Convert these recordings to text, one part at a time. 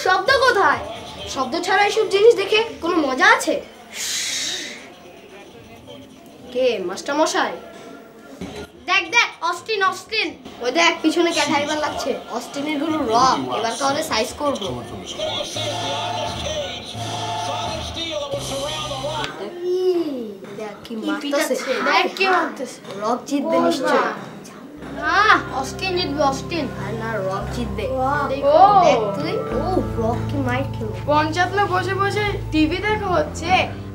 শব্দ কোথায়? শব্দ ছাড়া এসব জিনিস দেখে কোনো মজা আছে? কে মাস্টার মশাই? দেখ দেখ, অস্টিন অস্টিন, ওই দেখ পিছনে ক্যাথাইবার লাগছে। অস্টিনের গুলো রক, এবার তাহলে সাইজ করবো। দেখ কি মারতেছে, দেখ কি মারতেছে। রক জিতবে নিশ্চয়। অস্টিন জিতবে, অস্টিন। আর না, রক জিতবে। দেখ তুই, ও রক কি মাইর খেলো। পঞ্চায়েত না বসে বসে টিভি দেখা হচ্ছে,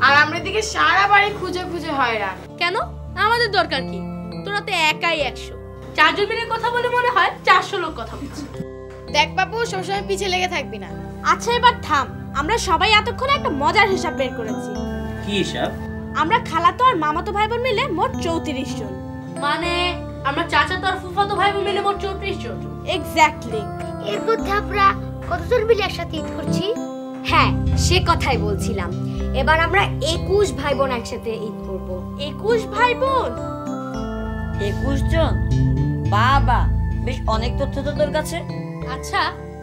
আর আমরা দিকে সারা বাড়ি খুঁজে খুঁজে হয়রান। কেন? আমাদের দরকার কি? তোরা তো একাই 100, 4 জন মিলে কথা বলে মনে হয় 400 লোক কথা বলছে। দেখ বাবু, সবসময় পিছে লেগে থাকবি না। আচ্ছা এবার থাম, আমরা সবাই এতক্ষণ একটা মজার হিসাব বের করেছি। কি হিসাব? আমরা খালাতো আর মামাতো ভাই বোন মিলে মোট 34 জন। মানে আমরা চাচাতো আর ফুফাতো ভাই বোন মিলে মোট 34 জন। এক্স্যাক্টলি। এর মধ্যে আমরা কতজন মিলে একসাথে ঈদ করছি? হ্যাঁ, সে কথাই বলছিলাম। এবার আমরা 21 ভাই বোন একসাথে ঈদ করব। 21 ভাই বোন? 21 জন? বাবা, বেশ অনেক তথ্য তো তোর কাছে। আচ্ছা,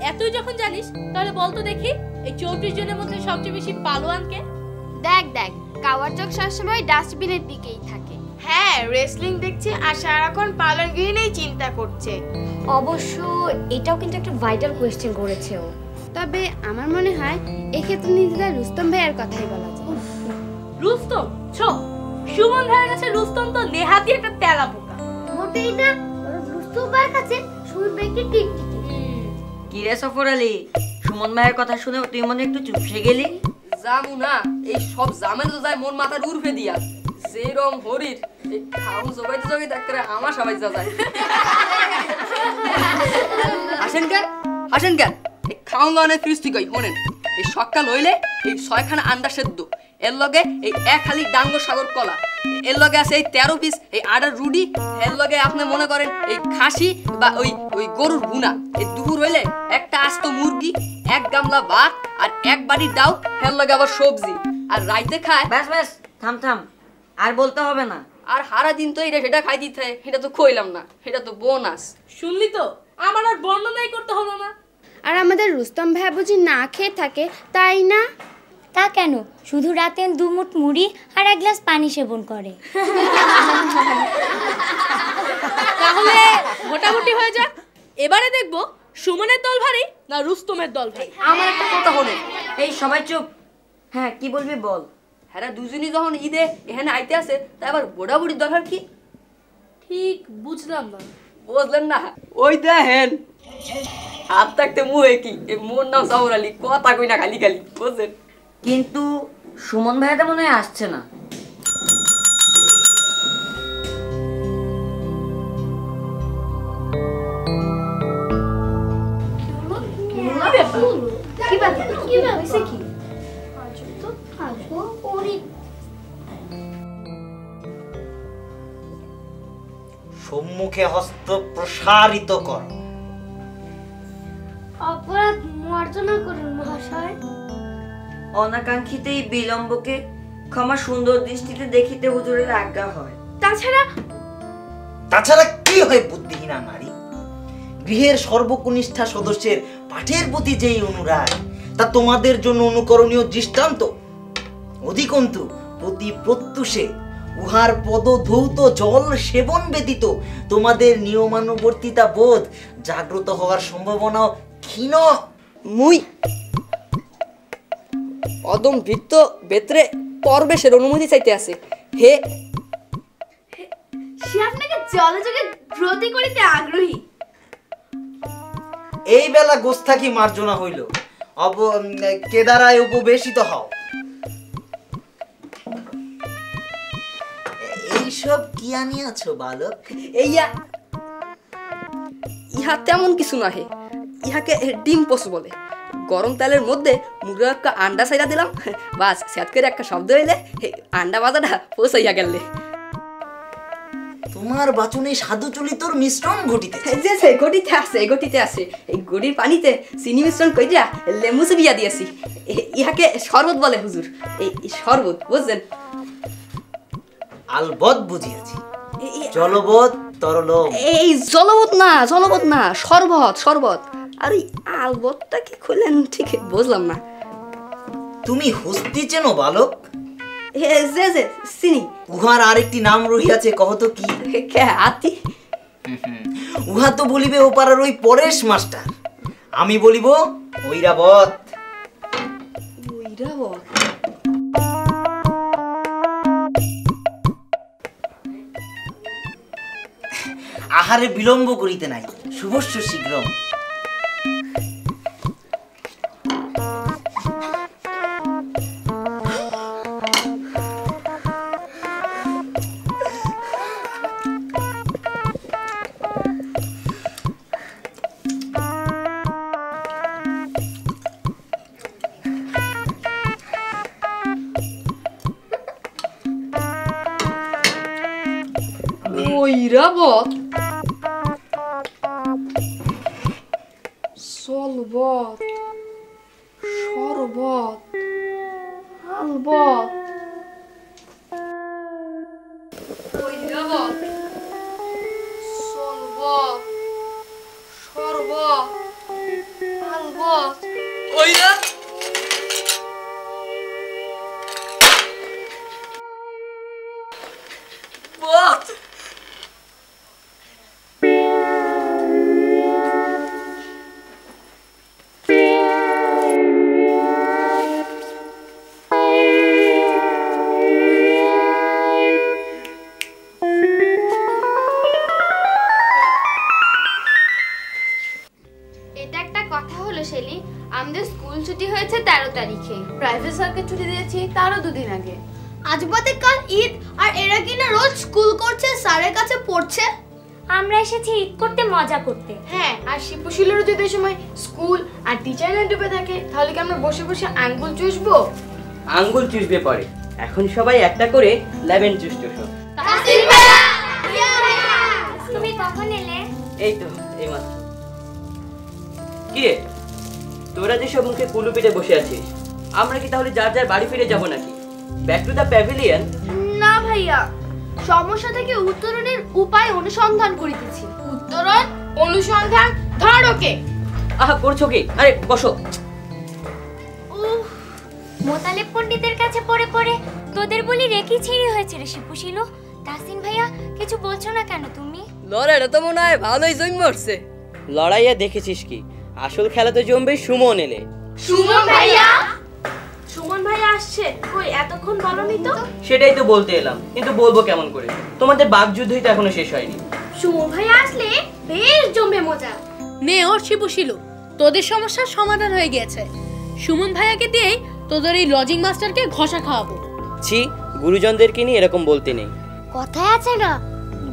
এতই যখন জানিস তাহলে বল তো দেখি, এই 34 জনের মধ্যে সবচেয়ে বেশি পালোয়ান কে? দেখ দেখ, কাওয়ার চোখ সবসময় ডাস্টবিনের দিকেই থাকে। হ্যাঁ, রেসলিং দেখছে আর সারাক্ষণ পালন গিয়ে চিন্তা করছে। অবশ্য এটাও কিন্তু একটা ভাইটাল কোয়েশ্চেন করেছে ও। তবে আমার মনে হয় এক্ষেত্রে নিজেরা রুস্তম ভাইয়ের কথাই বলা যায়। রুস্তম? ছো, সুমন ভাইয়ের কাছে রুস্তম তো নেহাতি একটা তেলা পোকা। মোটেই না, রুস্তম ভাইয়ের কাছে সুমন ভাইকে টিকটিকি। কি রে সফর আলী, সুমন ভাইয়ের কথা শুনে তুই মনে একটু চুপসে গেলি? জামু না, এই সব জামেল তো যায় মন মাথার উর্ফে দিয়া। যেরম হরির এই খাউন জগাইতে জগাইতে করে আমার সবাই যা যায়। হাসেন কেন, হাসেন কেন? এই খাউন লনের ফিরিস্তি কই শোনেন, এই সকাল হইলে এই 6খানা আন্ডা সেদ্ধ, এর লগে এই 1 হালি ডাঙ্গর সাগর কলা, এর লগে আছে এই 13 পিস এই আডার রুডি, এর লগে আপনি মনে করেন এই খাসি বা ওই গরুর ভুনা। এই দুপুর হইলে একটা আস্ত মুরগি, 1 গামলা ভাত আর 1 বাটি ডাউ, এর লগে আবার সবজি। আর রাইতে খায়। ব্যাস ব্যাস, থাম থাম, আর বলতে হবে না। আর সারা দিন তো এটা সেটা খাই দিতে হয়, এটা তো কইলাম না, এটা তো বোনাস। শুনলি তো, আমার আর বর্ণনাই করতে হলো না। আর আমাদের রুস্তম ভাই বুঝি না খেয়ে থাকে, তাই না? তা কেন, শুধু রাতে 2 মুঠ মুড়ি আর 1 গ্লাস পানি সেবন করে। তাহলে মোটামুটি হয়ে যাক। এবারে দেখবো সুমনের দল ভারী না রুস্তমের দল ভারী। আমার একটা কথা হলে, এই সবাই চুপ। হ্যাঁ, কি বলবি বল। হ্যাঁ, দুজনই যখন ঈদে এখানে আইতে আসে, তা আবার বুড়াবুড়ির দরকার কি? ঠিক বুঝলাম না। বুঝলেন না? ওই দেখেন হাত থাকতে মুহে কি, এই মোর নাম সাউর আলী, কথা কই না খালি খালি, বুঝলেন? কিন্তু সুমন ভাইটা মনে হয় আসছে না। সম্মুখে হস্ত প্রসারিত কর। অপরাধ মার্জনা করুন মহাশয়। অনাকাঙ্ক্ষিত এই বিলম্বকে ক্ষমা সুন্দর দৃষ্টিতে দেখিতে হুজুরের আজ্ঞা হয়। তাছাড়া কি হয় বুদ্ধিহীনা নারী? গৃহের সর্বকনিষ্ঠা সদস্যের পাঠের প্রতি যেই অনুরাগ, তা তোমাদের জন্য অনুকরণীয় দৃষ্টান্ত। অধিকন্তু প্রতি প্রত্যুষে উহার পদধৌত জল সেবন ব্যতীত তোমাদের নিয়মানুবর্তিতা বোধ জাগ্রত হওয়ার সম্ভাবনাও ক্ষীণ। মুই অদম বৃত্ত বেত্রে পরবেশের অনুমতি চাইতে আছে। হে, সে আপনাকে জলযোগে ব্রতী করিতে আগ্রহী। এই বেলা গোস্তাকি মার্জনা হইল, কেদারায় উপবেশিত হও। এইসব কি আনিয়াছো বালক? ইহা তেমন কিছু নহে, ইহাকে ডিম পোস্ট বলে। গরম তেলের মধ্যে মুরগির একটা আন্ডা ছাইরা দিলাম, বাস স্যাত করে একটা শব্দ হইলে আন্ডা বাজাটা পৌঁছাইয়া গেলে। তোমার বাচনে সাধুচলিতর মিশ্রণ ঘটিতেছে। ঘটিতে আছে এই গড়ির পানিতে চিনি মিশ্রণ কইরা লেবু চিবিয়া দিয়েছি। ইহাকে শরবত বলে হুজুর, এই শরবত, বুঝছেন? আলবৎ বুঝিয়াছি। জলবৎ তরল। এই জলবৎ না, শরবত। আর এই আলবতটা কি খুলেন ঠিক বুঝলাম না। তুমি হস্তি চেনো বালক? যে চিনি। উহার আরেকটি নাম রহিয়াছে, কহত কি? কে হাতি? উহা তো বলিবে ও পাড়ার ওই পরেশ মাস্টার, আমি বলিব ঐরাবত। ঐরাবত? আহারে বিলম্ব করিতে নাই, শুভস্য শীঘ্রম। ঐরাবত? সলবত, শরবত, আলবত। ঐরাবত, সলবত, শরবত, আলবত। ঐরা বত। এটা একটা কথা হলো শেলি, আমাদের স্কুল ছুটি হয়েছে 13 তারিখে। প্রাইভেট স্যারকে ছুটি দিয়েছি তারও 2 দিন আগে। আজ বাদে কাল ঈদ, আর এরা কিনা রোজ স্কুল করছে, স্যারের কাছে পড়ছে। আমরা এসেছি ঈদ করতে, মজা করতে। হ্যাঁ, আর শিপুশিলেরও যদি সময় স্কুল আর টিচার না ডুবে থাকে, তাহলে কি আমরা বসে বসে আঙ্গুল চুষবো? আঙ্গুল চুষবে পরে, এখন সবাই একটা করে লেমন জুস চুষো। তুমি কখন এলে? এই তো এই মাত্র। কি রে, তোরা যেসব মুখে কুলু পিঠে বসে আছিস, আমরা কি তাহলে যার যার বাড়ি ফিরে যাব নাকি? Back to the pavilion? না ভাইয়া, সমস্যা থেকে উত্তরণের উপায় অনুসন্ধান করিতেছি। উত্তরণ অনুসন্ধান? ধর ওকে। আহা, করছো কি? আরে বসো। মোতালেব পণ্ডিতের কাছে পড়ে পড়ে তোদের বলি রেখি ছিঁড়ি হয়েছে রে শিপুশিল। তাসিন ভাইয়া, কিছু বলছো না কেন তুমি? লড়াইটা তো মনে হয় ভালোই জমি মরছে। লড়াইয়া দেখেছিস কি, আসল খেলা তো জমবে সুমন এলে। সুমন ভাইয়া? সুমন ভাইয়া আসছে? কই এতক্ষণ বলনি তো? সেটাই তো বলতে এলাম, কিন্তু বলবো কেমন করে? তোমাদের বাগযুদ্ধই তো এখনো শেষ হয়নি। সুমন ভাইয়া আসলে বেশ জমবে মজা। নে ওর শিপুশিল, তোদের সমস্যার সমাধান হয়ে গেছে। সুমন ভাইয়াকে দিয়েই তোদের এই লজিং মাস্টারকে ঘষা খাওয়াবো। ছি, গুরুজনদেরকে নিয়ে এরকম বলতে নেই। কথায় আছে না,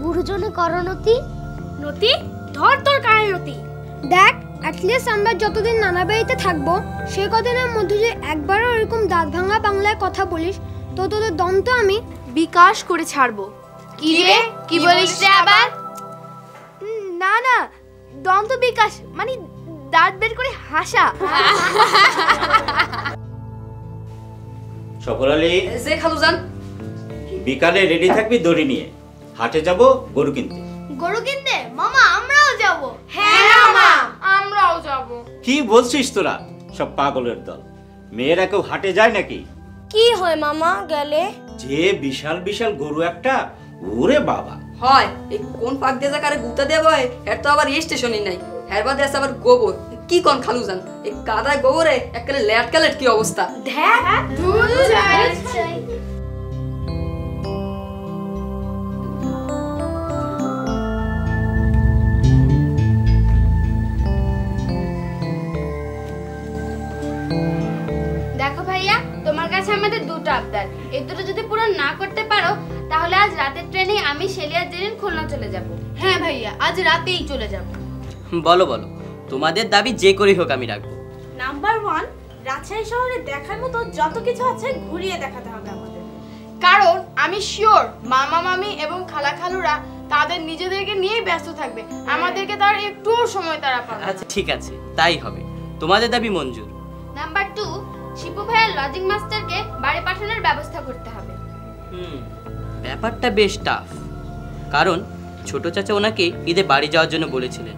গুরুজনে করনতি। নতি, ধর তোর কানে নতি। দেখ, অ্যাটলিস্ট আমরা যতদিন নানা বাড়িতে থাকবো, সে কদিনের মধ্যে যে একবারও এরকম দাঁত ভাঙা বাংলায় কথা বলিস, তো তোদের দন্ত আমি বিকাশ করে ছাড়বো। কি রে, কি বলিস রে আবার? না না, দন্ত বিকাশ মানে দাঁত বের করে হাসা। সফর আলী, যে খালুজান, বিকালে রেডি থাকবি দড়ি নিয়ে, হাটে যাব গরু কিনতে। গরু কিনতে? মামা আমরাও যাব। হ্যাঁ মামা, আমরাও যাব। কি বলছিস তোরা, সব পাগলের দল। মেয়েরা কেউ হাটে যায় নাকি? কি হয় মামা গেলে? যে বিশাল বিশাল গরু একটা, ওরে বাবা। হয় এই কোন পাক দিয়ে যাকারে গুতা দেব, এর তো আবার এই স্টেশনই নাই। এর বাদে আছে আবার গোবর। কি কোন খালুজান, এই কাদায় গোবরে একবারে লেটকালেট কি অবস্থা। দেখ, ধুর যায়। দেখো ভাইয়া, তোমার কাছে আমাদের দুটো আবদার। এই দুটো যদি পূরণ না করতে পারো, তাহলে আজ রাতের ট্রেনে আমি শেলিয়া জেরিন খুলনা চলে যাব। হ্যাঁ ভাইয়া, আজ রাতেই চলে যাব। বলো বলো, তোমাদের দাবি যে করেই হোক আমি রাখবো। নাম্বার 1, রাজশাহী শহরে দেখার মতো যত কিছু আছে ঘুরিয়ে দেখাতে হবে আমাদের। কারণ আমি শিওর মামা মামি এবং খালা খালুরা তাদের নিজেদেরকে নিয়েই ব্যস্ত থাকবে, আমাদেরকে তার একটুও সময় তারা পাবে। আচ্ছা ঠিক আছে, তাই হবে। তোমাদের দাবি মঞ্জুর। নাম্বার 2, শিপু ভাইয়ার লজিং মাস্টারকে বাড়ি পাঠানোর ব্যবস্থা করতে হবে। ব্যাপারটা বেশ টাফ, কারণ ছোট চাচা ওনাকে ঈদে বাড়ি যাওয়ার জন্য বলেছিলেন,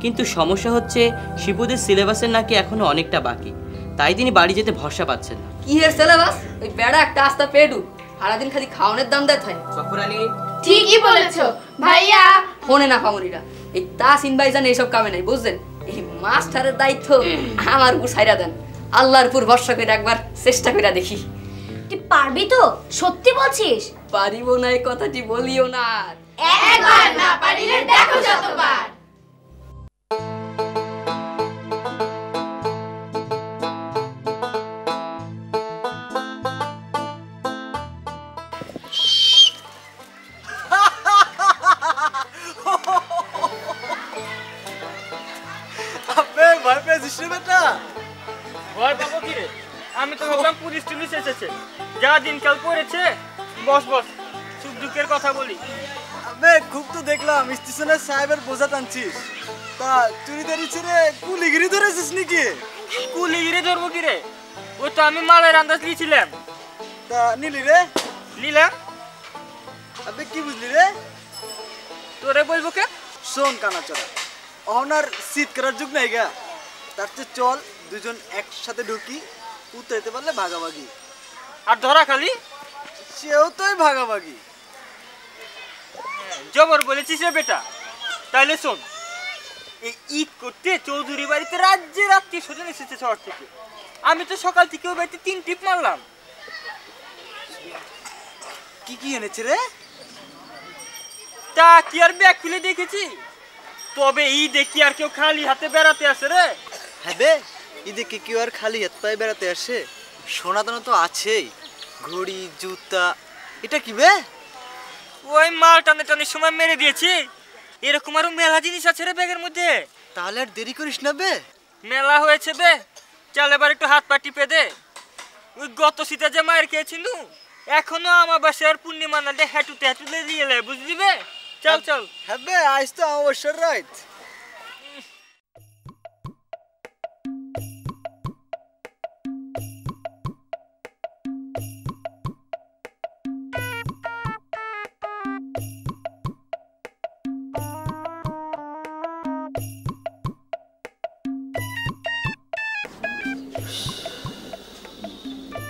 কিন্তু সমস্যা হচ্ছে শিপুদের সিলেবাসের নাকি এখনো অনেকটা বাকি, তাই তিনি বাড়ি যেতে ভরসা পাচ্ছেন না। কি এর সিলেবাস? ওই বেড়া একটা আস্তা পেডু, সারাদিন খালি খাওয়ানোর দাম দেয় থাকে। সফরানি ঠিকই বলেছো ভাইয়া। ফোনে না ফামুনিরা, এই তাসিন ভাইজান এইসব কামে নাই, বুঝলেন? এই মাস্টারের দায়িত্ব আমার উপর ছাইরা দেন। আল্লাহর উপর ভরসা করে একবার চেষ্টা করে দেখি। তুই পারবি তো? সত্যি বলছিস? পারিব না এই কথাটি বলিও না। একবার না পারিলে দেখো যতবার। ভয় পেয়েছিস রে বেটা? ভয় পাবো কি রে? আমি তো ভাবলাম পুলিশ টুলিশ এসেছে, যা দিনকাল পড়েছে। বস বস, সুখ দুঃখের কথা বলি। আবে খুব তো দেখলাম স্টেশনের সাহেবের বোঝা টানছিস, তা চুরিদারি ছেড়ে কুলিগিরি ধরেছিস নাকি? কুলিগিরি ধরবো কি রে? ওই তো আমি মালের আন্দাজ নিয়েছিলাম। তা নিলি রে? নিলাম। আবে কি বুঝলি রে? তোরে বলবো কে? শোন কানাচড়া, অহনার শীত করার যুগ নাই গা, তার চেয়ে চল দুজন একসাথে ঢুকি, উতরাইতে পারলে ভাগাভাগি, আর ধরা খালি সেও তোই ভাগাভাগি। জবর বলেছিস রে বেটা। তাইলে শোন, এই ঈদ করতে চৌধুরী বাড়িতে রাজ্যে রাত্রি স্বজন এসেছে শহর থেকে। আমি তো সকাল থেকে ওই বাড়িতে 3 টিপ মারলাম। কি কি এনেছে রে? তা কি আর ব্যাগ খুলে দেখেছি? তবে ঈদে কি আর কেউ খালি হাতে বেড়াতে আসে রে? হ্যাঁ বে, ঈদে কি কেউ আর খালি হাত পায়ে বেড়াতে আসে? সোনা দানা তো আছেই, ঘড়ি, জুতা। এটা কি বে? ওই মাল টানে টানে সময় মেরে দিয়েছি। এরকম আরো মেলা জিনিস আছে রে ব্যাগের মধ্যে। তাহলে আর দেরি করিস না বে। মেলা হয়েছে বে, চল এবার একটু হাত পা টিপে দে। ওই গত শীতে যে মায়ের খেয়েছিল, এখনো আমার বাসার পূর্ণিমা নালে হেঁটুতে হেঁটুতে দিয়ে লে, বুঝলি বে? চল চল। হ্যাঁ বে, আজ তো অবসর রাইট।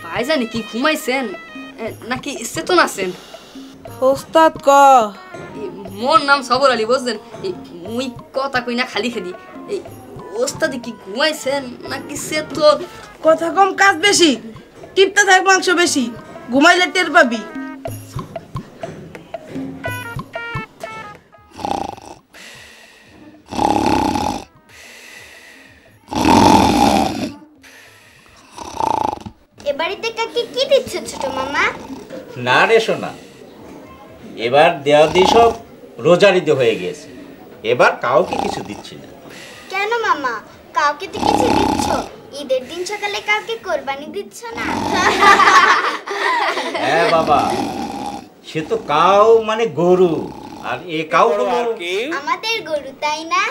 ভাইজানি কি ঘুমাইছেন নাকি চেতন আছেন? ওস্তাদ ক মোর নাম সবর আলী, বুঝলেন? মুই কথা কই না খালি খালি। এই ওস্তাদি কি ঘুমাইছেন নাকি চেতন? কথা কম কাজ বেশি, টিপতে থাক মাংস বেশি, ঘুমাইলে টের পাবি। এবাড়িতে কাকে কি দিচ্ছে ছোট মামা? না রে সোনা, এবার দেওয়া দিয়ে সব রোজার ঈদ হয়ে গেছে, এবার কাউকে কিছু দিচ্ছি না। কেন মামা, কাউকে তো কিছু দিচ্ছ? ঈদের দিন সকালে কাউকে কোরবানি দিচ্ছ না? হ্যাঁ বাবা, সে তো কাউ মানে গরু, আর এ কাউ হলো আমাদের গরু, তাই না?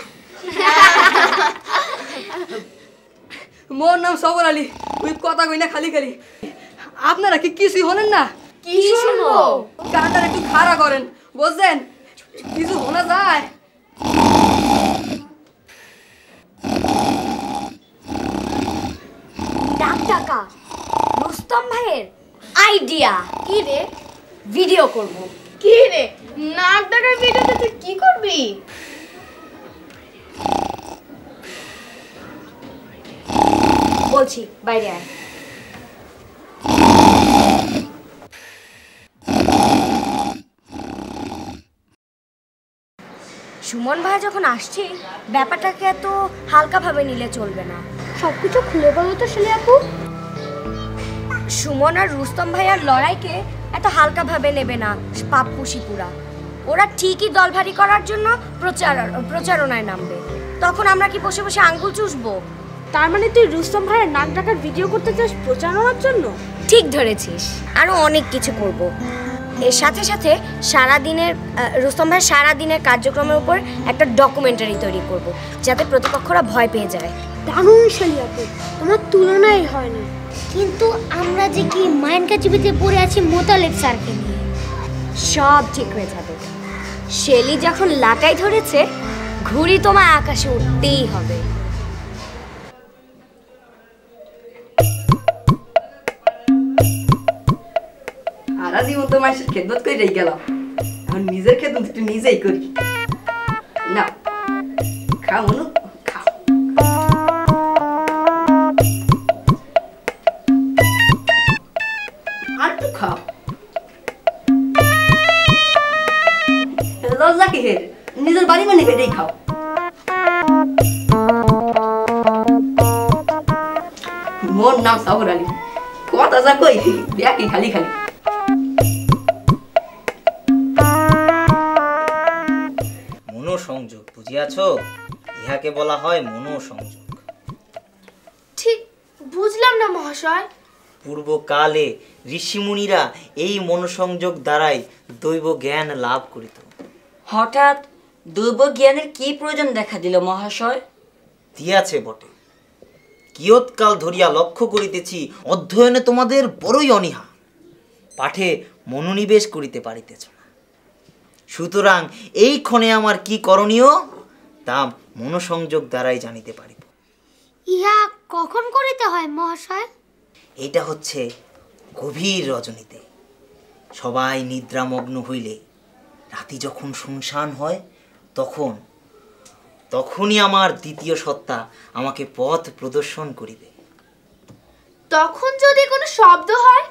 মোর নাম সবর আলী, ওই কথা কই না খালি খালি। আপনারা কি কিছুই হলেন না? কি শুনবো? কানটা একটু খাড়া করেন, বুঝলেন? কিছু শোনা যায়? ডাক টাকা রুস্তম ভাইয়ের আইডিয়া। কি রে? ভিডিও করব। কি রে, নাক ডাকার ভিডিওতে তুই কি করবি? বলছি বাইরে আয়। সুমন ভাই যখন আসছে, ব্যাপারটাকে এত হালকাভাবে নিলে চলবে না। সবকিছু খুলে বলো তো শিলি আপু। সুমন আর রুস্তম ভাইয়ার লড়াইকে এত হালকাভাবে নেবে না পাপ্পু শিপুরা। ওরা ঠিকই দল ভারী করার জন্য প্রচারণায় নামবে। তখন আমরা কি বসে বসে আঙ্গুল চুষবো? তার মানে তুই রুস্তম ভাইয়ের নাক ডাকার ভিডিও করতে চাস প্রচারণার জন্য? ঠিক ধরেছিস, আরো অনেক কিছু করব। এর সাথে সাথে সারাদিনের রুস্তম ভাইয়ের সারাদিনের কার্যক্রমের উপর একটা ডকুমেন্টারি তৈরি করব, যাতে প্রতিপক্ষরা ভয় পেয়ে যায়। দারুণ শিলি আপু, তোমার তুলনাই হয় না। কিন্তু আমরা যে কি মাইন্ড কাচিবিতে পড়ে আছি মোতালেব স্যারকে নিয়ে। সব ঠিক হয়ে যাবে। শেলি যখন লাটাই ধরেছে, ঘুড়ি তোমায় আকাশে উঠতেই হবে। সারা জীবন তো মানুষের খেদমত করে রেখে গেলাম, এখন নিজের খেদমত একটু নিজেই করি। না খাও মনু, খাও। আর একটু খাও। লজ্জা কি হে, নিজের বাড়ি মানে হেঁটেই খাও। মোর নাম সাবর আলী, কথা যা কই ব্যাকি খালি খালি। মনোসংযোগ বুঝিয়াছ? ইহাকে বলা হয় মনোসংযোগ। ঠিক বুঝলাম না মহাশয়। পূর্বকালে ঋষিমুনিরা এই মনোসংযোগ দ্বারাই দৈব জ্ঞান লাভ করিত। হঠাৎ দৈব জ্ঞানের কি প্রয়োজন দেখা দিল মহাশয়? দিয়াছে বটে, কিয়ৎকাল ধরিয়া লক্ষ্য করিতেছি অধ্যয়নে তোমাদের বড়ই অনীহা, পাঠে মনোনিবেশ করিতে পারিতেছ না। সুতরাং এই ক্ষণে আমার কি করণীয় তা মনোসংযোগ দ্বারাই জানিতে পারিব। ইহা কখন করিতে হয় মহাশয়? এটা হচ্ছে গভীর রজনীতে, সবাই নিদ্রামগ্ন হইলে, রাতি যখন শুনশান হয় তখনই আমার দ্বিতীয় সত্তা আমাকে পথ প্রদর্শন করিবে। তখন যদি কোনো শব্দ হয়?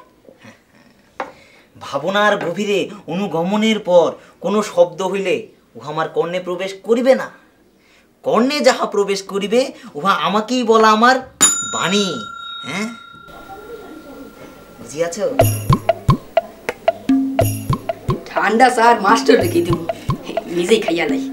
ভাবনার গভীরে অনুগমনের পর কোনো শব্দ হইলে উহা আমার কর্ণে প্রবেশ করিবে না। কর্ণে যাহা প্রবেশ করিবে উহা আমাকেই বলা আমার বাণী। হ্যাঁ, বুঝিয়াছ? ঠান্ডা স্যার মাস্টার রেখে দিব, নিজেই খাইয়া নাই।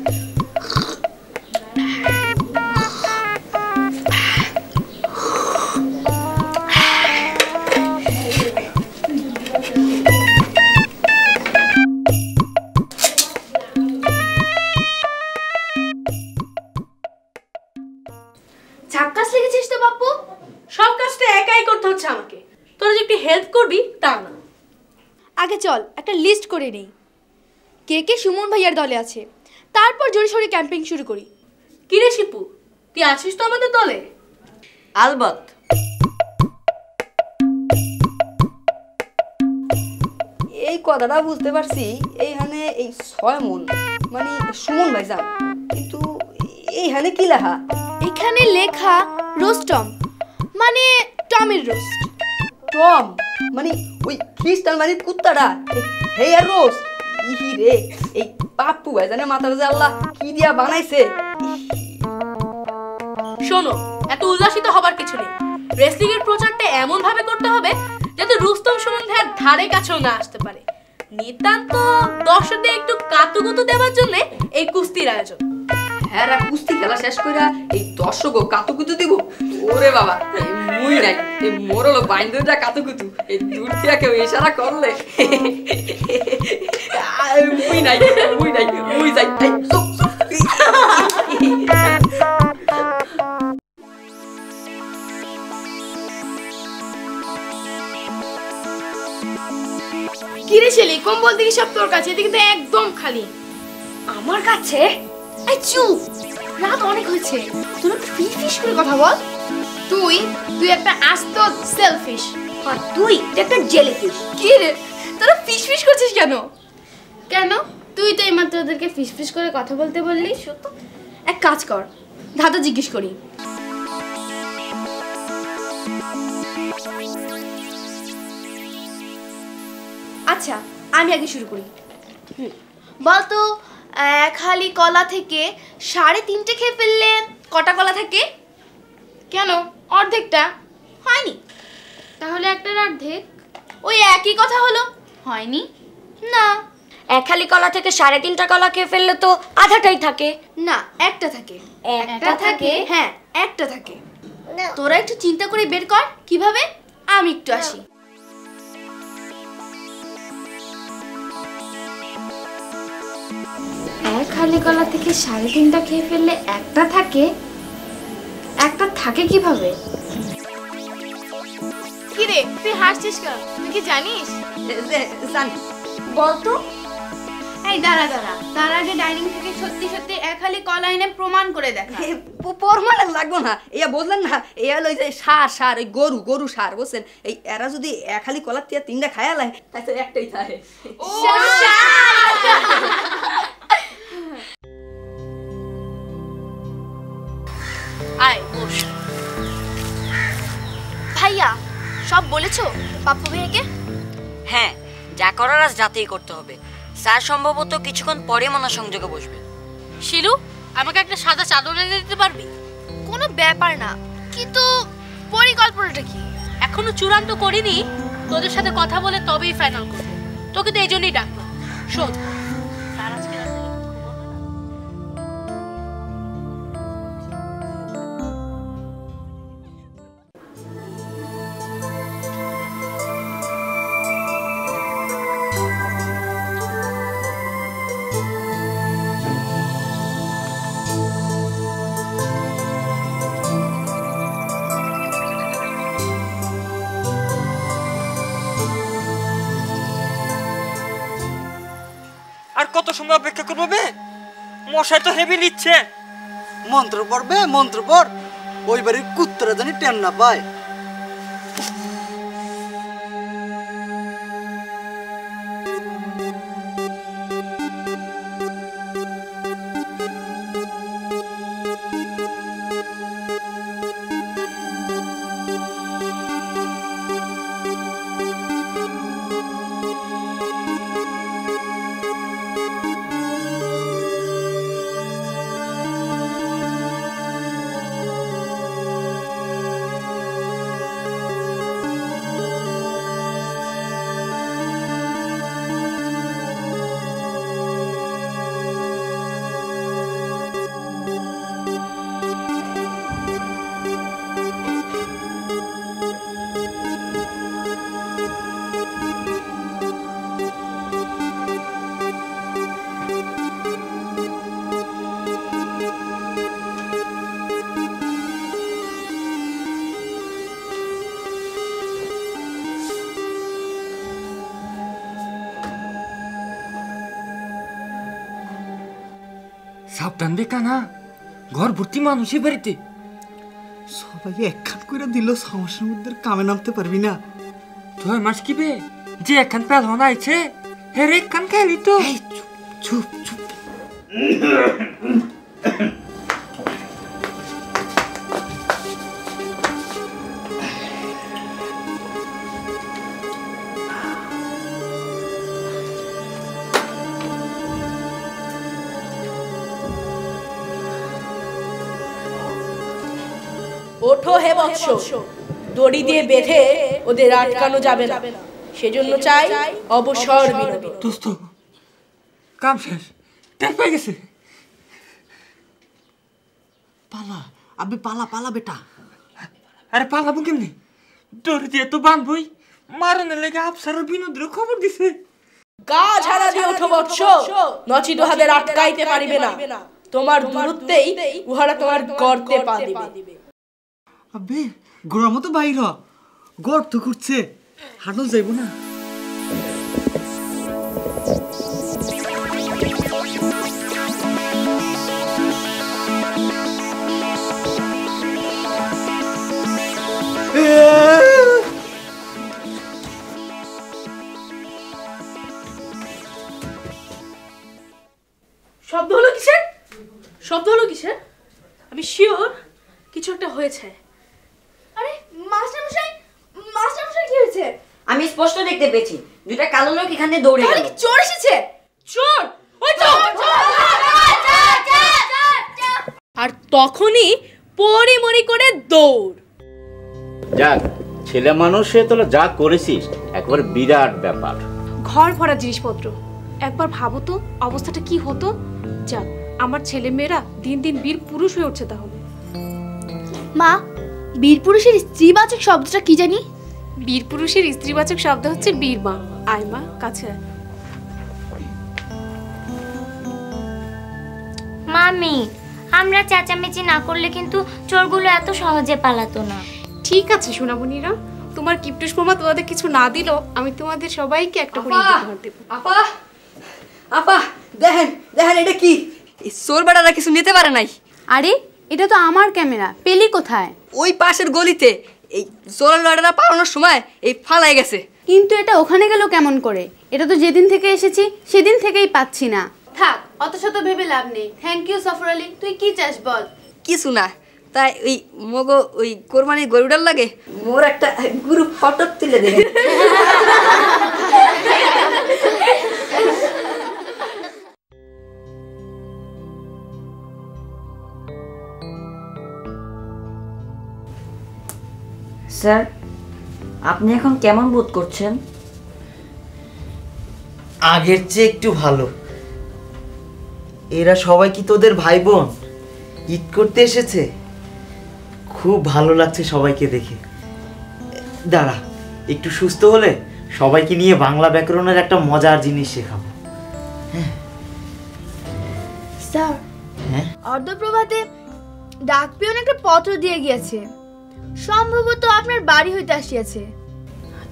ঝাক্কাস লেগেছিস তো বাপু? সব কাজটা একাই করতে হচ্ছে আমাকে, তোরা যে একটু হেল্প করবি তা না। আগে চল একটা লিস্ট করে নেই, কে কে সুমন ভাইয়ার দলে আছে, তারপর জোরে সোরে ক্যাম্পিং শুরু করি। কি রে শিপু, তুই আছিস তো আমাদের দলে? আলবত। এই কথাটা বুঝতে পারছি, এইখানে এই 6 মন মানে সুমন ভাইজান, কিন্তু এইখানে কি লেখা? এখানে লেখা রোস্টম, মানে টমের রোস্ট। টম মানে ওই খ্রিস্টান মানে কুত্তাটা, হে আর রোস্ট। ইহি রে, এই পাপ্পু ভাইজানের মাথার যে আল্লাহ কি দিয়া বানাইছে। শোনো, এত উল্লাসিত হবার কিছু নেই। রেসলিং এর প্রচারটা এমন ভাবে করতে হবে যাতে রুস্তম সুমন ভাইয়ের ধারে কাছেও না আসতে পারে। নিতান্ত দর্শকদের একটু কাতুকুতু দেওয়ার জন্য এই কুস্তির আয়োজন। হ্যাঁ, কুস্তি খেলা শেষ কইরা এই দর্শকও কাতুকুতু দিব? ওরে বাবা, মুই নাই, এই মোর হলো বাইন্দুটা কাতুকুতু। এই দূর থেকে কেউ ইশারা করলে মুই নাই, মুই যাই। কিরে ছেলে, কম্বল দিকে সব তোর কাছে, এদিকে তো একদম খালি। আমার কাছে? এই চুপ, রাত অনেক হয়েছে, তোর ফিস করে কথা বল। তুই একটা আস্ত সেলফিশ। আর তুই একটা জেলিফিশ। কি রে, তোরা ফিস করছিস কেন? কেন? তুই তো এইমাত্র ওদেরকে ফিস করে কথা বলতে বললি। এক কাজ কর, ধাঁধা জিজ্ঞেস করি। আচ্ছা, আমি আগে শুরু করি। বলতো, এক হালি কলা থেকে 3.5 খেয়ে ফেললে কটা কলা থাকে? কেন, অর্ধেকটা হয়নি? তাহলে একটার অর্ধেক, ওই একই কথা হলো। হয়নি না? এক হালি কলা থেকে 3.5টা কলা খেয়ে ফেললে তো আধাটাই থাকে। না, একটা থাকে। একটা থাকে? হ্যাঁ, একটা থাকে। তোরা একটু চিন্তা করে বের কর কিভাবে। আমি একটু আসি। এক হালি কলা থেকে 3.5টা খেয়ে ফেললে একটা থাকে, একটা থাকে কিভাবে? কি রে, তুই হাসছিস কেন? তুই কি জানিস? জানি। বলতো, এই দাঁড়া দাঁড়া, তার আগে ডাইনিং থেকে সত্যি সত্যি এক হালি কলা এনে প্রমাণ করে দেখা। প্রমাণ লাগবো না, ইয়া বুঝলেন না, এই হলো যে সার এই গরু সার বুঝছেন। এই এরা যদি এক হালি কলার দিয়ে 3টা খায়া লাই তাহলে একটাই থাকে। আয় বস। ভাইয়া সব বলেছো পাপ্পু ভাইয়াকে? হ্যাঁ, যা করার আজ রাতেই করতে হবে। স্যার সম্ভবত কিছুক্ষণ পরে মনোসংযোগে বসবে। শিলু, আমাকে একটা সাদা চাদর এনে দিতে পারবি? কোনো ব্যাপার না, কিন্তু পরিকল্পনাটা কি? এখনো চূড়ান্ত করিনি, তোদের সাথে কথা বলে তবেই ফাইনাল করব। তোকে তো এই জন্যই ডাকলাম। শোন, স্যার আজকে রাতে আর কত সময় অপেক্ষা করবো বে? মশাই তো হেভি নিচ্ছে। মন্ত্র পড়বে, মন্ত্র পড়, ওই বাড়ির কুত্তরা জানি টেন না পায়। সাবধান রে কানা, ঘর ভর্তি মানুষই বাড়িতে। সবাই একখান করে দিল, সমস্যার মধ্যে কামে নামতে পারবি না। 2 মাস কি বে, যে একখান পেলহন আইছে হের একখান খেলি তো। চুপ চুপ। ওঠো হে বৎস, দড়ি দিয়ে বেঁধে ওদের আটকানো যাবে না, সেজন্য চাই অবসর বিনোদন। দোস্ত, কাম শেষ, টের পেয়ে গেছে। পালা আবে, পালা পালা বেটা। আরে পালাবো কেমনি? দড়ি দিয়ে তো বাঁধবই। মারণের লেগে আফসারের বিনোদের খবর দিছে। গা ঝাড়া দিয়ে ওঠো বৎস, নচি তোহাদের আটকাইতে পারিবে না। তোমার দূরত্বেই উহারা তোমার গর্তে পা দিবে। আবে গোড়ার মতো বাইর হ, গর্ত করছে, হাঁটো যাইব না। শব্দ হলো কিসের? শব্দ হলো কিসের? আমি শিওর কিছু একটা হয়েছে। আরে মাস্টারমশাই, মাস্টারমশাই কি হয়েছে? আমি স্পষ্ট দেখতে পেয়েছি, 2টা কালো লোক এখানে দৌড়ে গেল। চোর এসেছে। চোর? ওই চোর! আর তখনই পরিমরি করে দৌড়। যাক, ছেলে মানুষে তোরা যা করেছিস একবার বিরাট ব্যাপার। ঘর ভরা জিনিসপত্র, একবার ভাবো তো অবস্থাটা কি হতো। যাক, আমার ছেলে মেয়েরা দিন দিন বীর পুরুষ হয়ে উঠছে। তাহলে মা, বীর পুরুষের স্ত্রীবাচক শব্দটা কি জানি? বীর পুরুষের স্ত্রীবাচক শব্দ হচ্ছে বীর মা। আয় মা, কাছে আয়। মামি, আমরা চেঁচামেচি না করলে কিন্তু চোরগুলো এত সহজে পালাতো না। ঠিক আছে সোনামণিরা, তোমার কিপটুস মামা তোমাদের কিছু না দিল, আমি তোমাদের সবাইকে একটা করে উপহার দেব। আপা, আপা দেখেন দেখেন এটা কি? এই চোর বেটারা কিছু নিতে পারে নাই। আরে এটা তো আমার ক্যামেরা, পেলি কোথায়? ওই পাশের গলিতে এই চোরের বেটারা পালানোর সময় এই ফালাই গেছে। কিন্তু এটা ওখানে গেল কেমন করে? এটা তো যেদিন থেকে এসেছি সেদিন থেকেই পাচ্ছি না। থাক, অত শত ভেবে লাভ নেই। থ্যাংক ইউ সফর আলী। তুই কি চাস বল? কিছু না, তাই ওই মগো ওই কোরবানির গরুটার লাগে মোর একটা গ্রুপ ফটো তুলে দেবে। স্যার, আপনি এখন কেমন বোধ করছেন? আগের চেয়ে একটু ভালো। এরা সবাই কি তোদের ভাই বোন? ঈদ করতে এসেছে? খুব ভালো লাগছে সবাইকে দেখে। দাঁড়া, একটু সুস্থ হলে সবাইকে নিয়ে বাংলা ব্যাকরণের একটা মজার জিনিস শেখাবো। স্যার, অর্ধপ্রভাতে ডাক পিয়ন একটা পত্র দিয়ে গিয়েছে, সম্ভবত আপনার বাড়ি হইতে আসিয়াছে।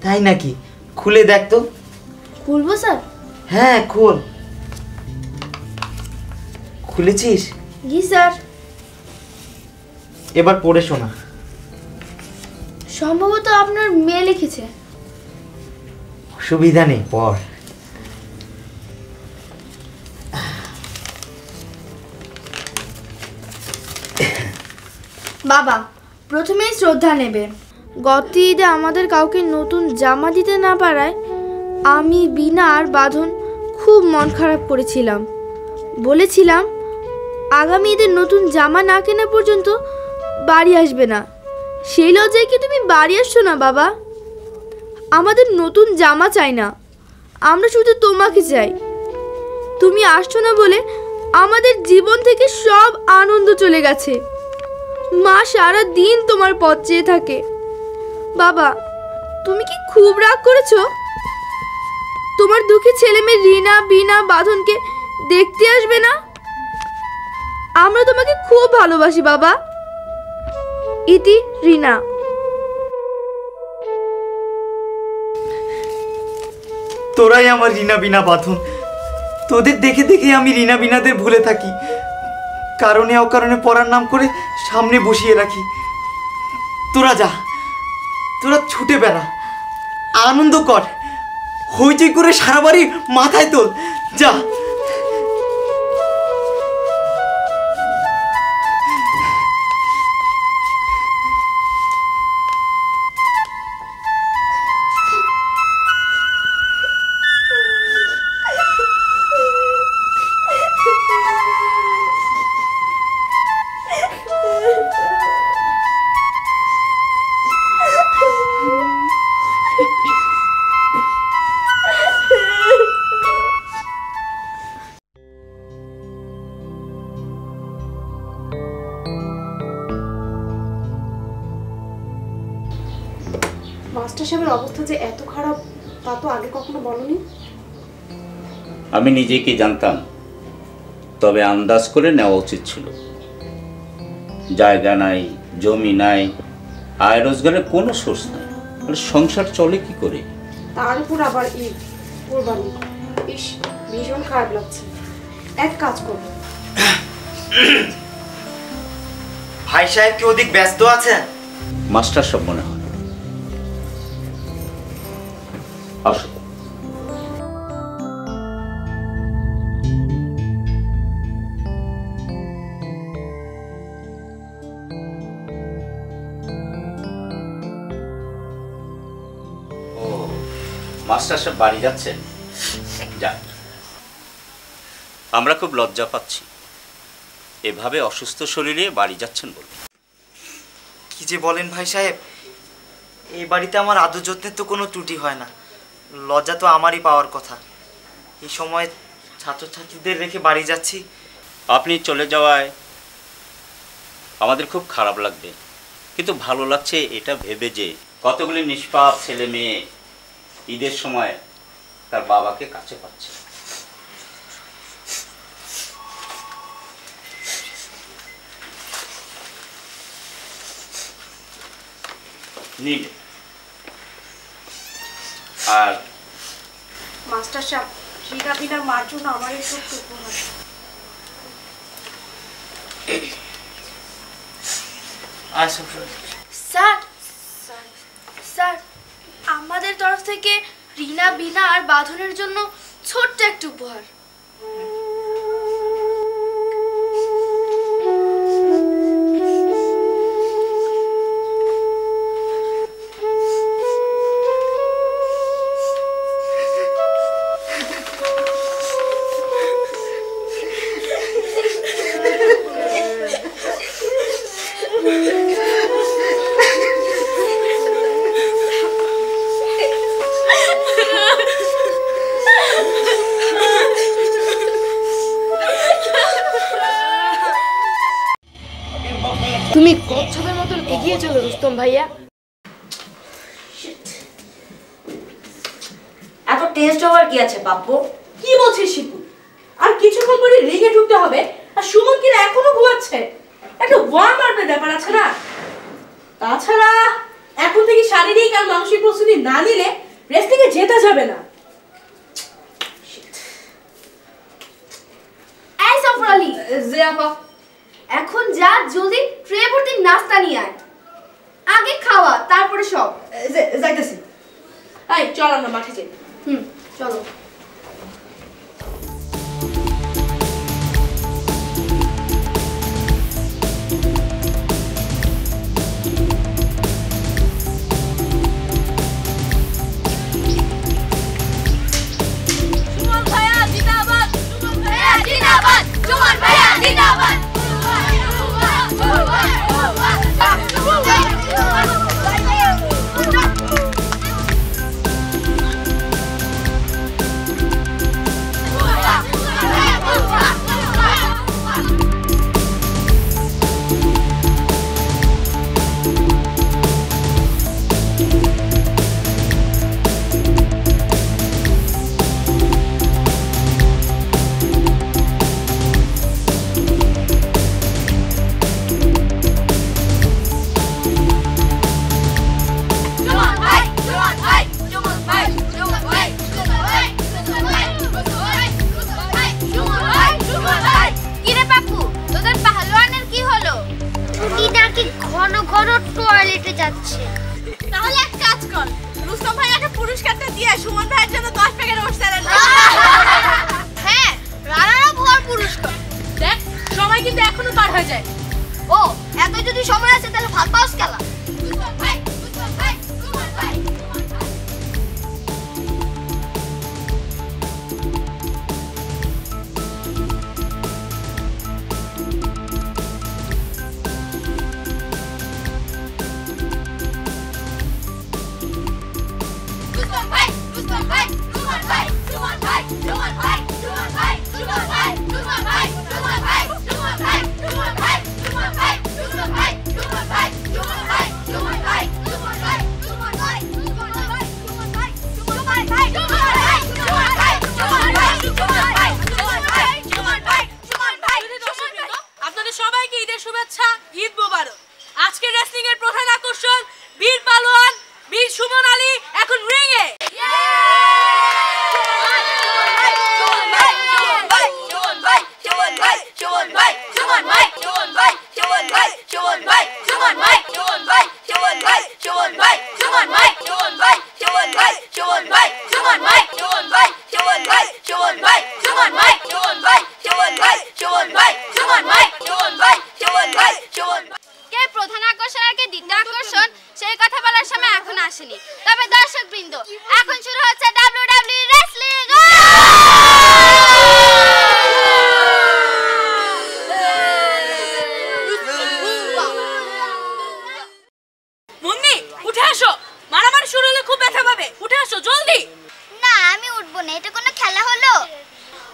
তাই নাকি? খুলে দেখ তো। খুলবো স্যার? হ্যাঁ খোল। খুলেছিস? জি স্যার। এবার পড়ে শোনা। সম্ভবত আপনার মেয়ে লিখেছে। অসুবিধা নেই, পড়। বাবা, প্রথমেই শ্রদ্ধা নেবে। গত ঈদে আমাদের কাউকে নতুন জামা দিতে না পারায় আমি, বিনা আর বাঁধন খুব মন খারাপ করেছিলাম। বলেছিলাম আগামী ঈদের নতুন জামা না কেনা পর্যন্ত বাড়ি আসবে না। সেই লজ্জায় কি তুমি বাড়ি আসছো না বাবা? আমাদের নতুন জামা চাই না, আমরা শুধু তোমাকে চাই। তুমি আসছো না বলে আমাদের জীবন থেকে সব আনন্দ চলে গেছে। মা সারা দিন তোমার পথ চেয়ে থাকে। বাবা, তুমি কি খুব রাগ করেছো? তোমার দুঃখী ছেলে মেয়ে রিনা, বিনা, বাঁধনকে দেখতে আসবে না? আমরা তোমাকে খুব ভালোবাসি বাবা। ইতি, রিনা। তোরাই আমার রিনা, বিনা, বাঁধন। তোদের দেখে দেখে আমি রিনা, বিনাদের ভুলে থাকি। কারণে অকারণে পড়ার নাম করে সামনে বসিয়ে রাখি। তোরা যা, তোরা ছুটে বেড়া, আনন্দ কর, হইচই করে সারা বাড়ি মাথায় তোল। যা। মাস্টার সাহেবের অবস্থা যে এত খারাপ তা তো আগে কখনো বলনি। আমি নিজে কি জানতাম, তবে আন্দাজ করে নেওয়া উচিত ছিল। জায়গা নাই, জমি নাই, আয় রোজগারের কোনো সোর্স নাই, সংসার চলে কি করে? তার উপর আবার ঈদ, কোরবানি। ইস, ভীষণ খারাপ লাগছে। এক কাজ করব। ভাই সাহেব কি অধিক ব্যস্ত আছেন? মাস্টার সব মনে হয়। আসো। মাস্টার সাহেব বাড়ি যাচ্ছেন? যান। আমরা খুব লজ্জা পাচ্ছি, এভাবে অসুস্থ শরীরে বাড়ি যাচ্ছেন বলে। কি যে বলেন ভাই সাহেব, এই বাড়িতে আমার আদর যত্নের তো কোনো ত্রুটি হয় না। লজ্জা তো আমারই পাওয়ার কথা। এই সময় ছাত্রছাত্রীদের রেখে বাড়ি যাচ্ছি। আপনি চলে যাওয়ায় আমাদের খুব খারাপ লাগবে, কিন্তু ভালো লাগছে এটা ভেবে যে কতগুলি নিষ্পাপ ছেলে মেয়ে ঈদের সময় তার বাবাকে কাছে পাচ্ছে। আর মাস্টার সাহেব, রিনা বিনার মার জন্য আমার এই ছোট্ট উপহার। স্যার স্যার আমাদের তরফ থেকে রিনা বিনা আর বাঁধনের জন্য ছোট্ট একটা উপহার। তুমি কচ্ছপের মতন এগিয়ে চলো রুস্তম ভাইয়া। এত টেস্ট হওয়ার কি আছে পাপ্পু? কি বলছিস শিপু? আর কিছুক্ষণ পরে রিগে ঢুকতে হবে, আর সুমন কিনা এখনো ঘুমাচ্ছে। একটা ওয়ার্ম আপের ব্যাপার আছে না? তাছাড়া এখন থেকে শারীরিক আর মানসিক প্রস্তুতি না নিলে রেসলিংয়ে জেতা যাবে না। এই সফর আলী, জি আপা। এখন যা, জলদি ট্রে ভর্তি নাস্তা নিয়ে আয়। আগে খাওয়া, তারপরে সব। যাইতেছি। এই চল আমরা মাঠে যাই। চলো। সুমন ভাইয়া জিন্দাবাদ, সুমন ভাইয়া জিন্দাবাদ, সুমন ভাইয়া জিন্দাবাদ। ঘন ঘন টয়লেটে যাচ্ছে। তাহলে এক কাজ কর, রুস্তম ভাইয়াকে পুরস্কারটা দিয়ে সুমন ভাইয়ের জন্য 10 প্যাকেট ওটস এনে নে। হ্যাঁ, রানারও ভর পুরস্কার। দেখ সময় কিন্তু এখনো পার হয়ে যায়। ও এত যদি সময় আছে তাহলে ভাত পাওস খেলা। রুস্তম ভাই, রুস্তম ভাই, সুমন ভাই। আপনাদের সবাইকে ঈদের শুভেচ্ছা, ঈদ মোবারক। আজকের রেসলিং এর প্রধান আকর্ষণ বীর পালোয়ান বীর সুমন আলী এখন রিংয়ে। কে প্রধান আকর্ষণ আর কে দ্বিতীয় আকর্ষণ সেই কথা বলার সময় এখন আসেনি। তবে দর্শকবৃন্দ, এখন শুরু হচ্ছে WWE রেসলিং। মুন্নি উঠে আসো, মারামারি শুরু হলে খুব ব্যথা পাবে। উঠে আসো জলদি। না, আমি উঠবো না, এটা কোনো খেলা হলো?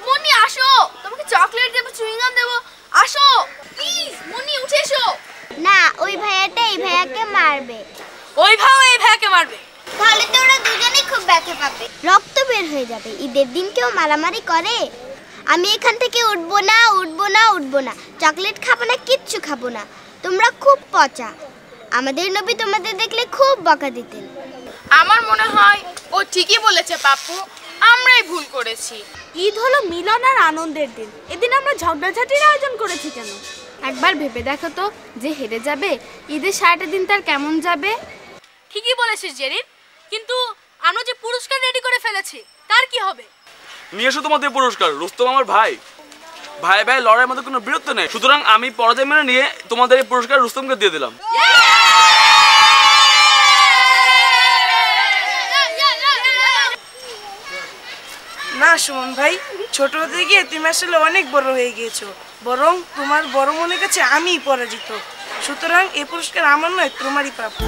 মুন্নি আসো, তোমাকে চকলেট দেবো, চুইংগাম দেবো, আসো প্লিজ। মুন্নি উঠে এসো। না, ওই ভাইয়াটা এই ভাইয়াকে মারবে। ওই ভাও এই ভাইয়াকে মারবে। তাহলে তো ওরা দুজনেই খুব ব্যথা পাবে, রক্ত বের হয়ে যাবে। ঈদের দিন কেউ মারামারি করে? আমি এখান থেকে উঠবো না, উঠবো না, উঠবো না। চকলেট খাবো না, কিচ্ছু খাবো না। তোমরা খুব পচা। আমাদের নবী তোমাদের দেখলে খুব বকা দিতেন। আমার মনে হয় ও ঠিকই বলেছে পাপ্পু, আমরাই ভুল করেছি। ঈদ হলো মিলন আর আনন্দের দিন, এদিন আমরা ঝগড়াঝাটির আয়োজন করেছি কেন? একবার ভেবে দেখো তো, যে হেরে যাবে ঈদের সারাটা দিন তার কেমন যাবে? ঠিকই বলেছিস জেরিন, কিন্তু আমরা যে পুরস্কার রেডি করে ফেলেছি তার কি হবে? নিয়ে এসো তোমাদের পুরস্কার। রুস্তম আমার ভাই, ভাই ভাই লড়াইয়ের মধ্যে কোনো বিরক্ত নেই, সুতরাং আমি পরাজয় মেনে নিয়ে তোমাদের এই পুরস্কার রুস্তমকে দিয়ে দিলাম। না সুমন ভাই, ছোট হতে গিয়ে তুমি আসলে অনেক বড় হয়ে গিয়েছো, বরং তোমার বড় মনের কাছে আমিই পরাজিত, সুতরাং এই পুরস্কার আমার নয়, তোমারই প্রাপ্য।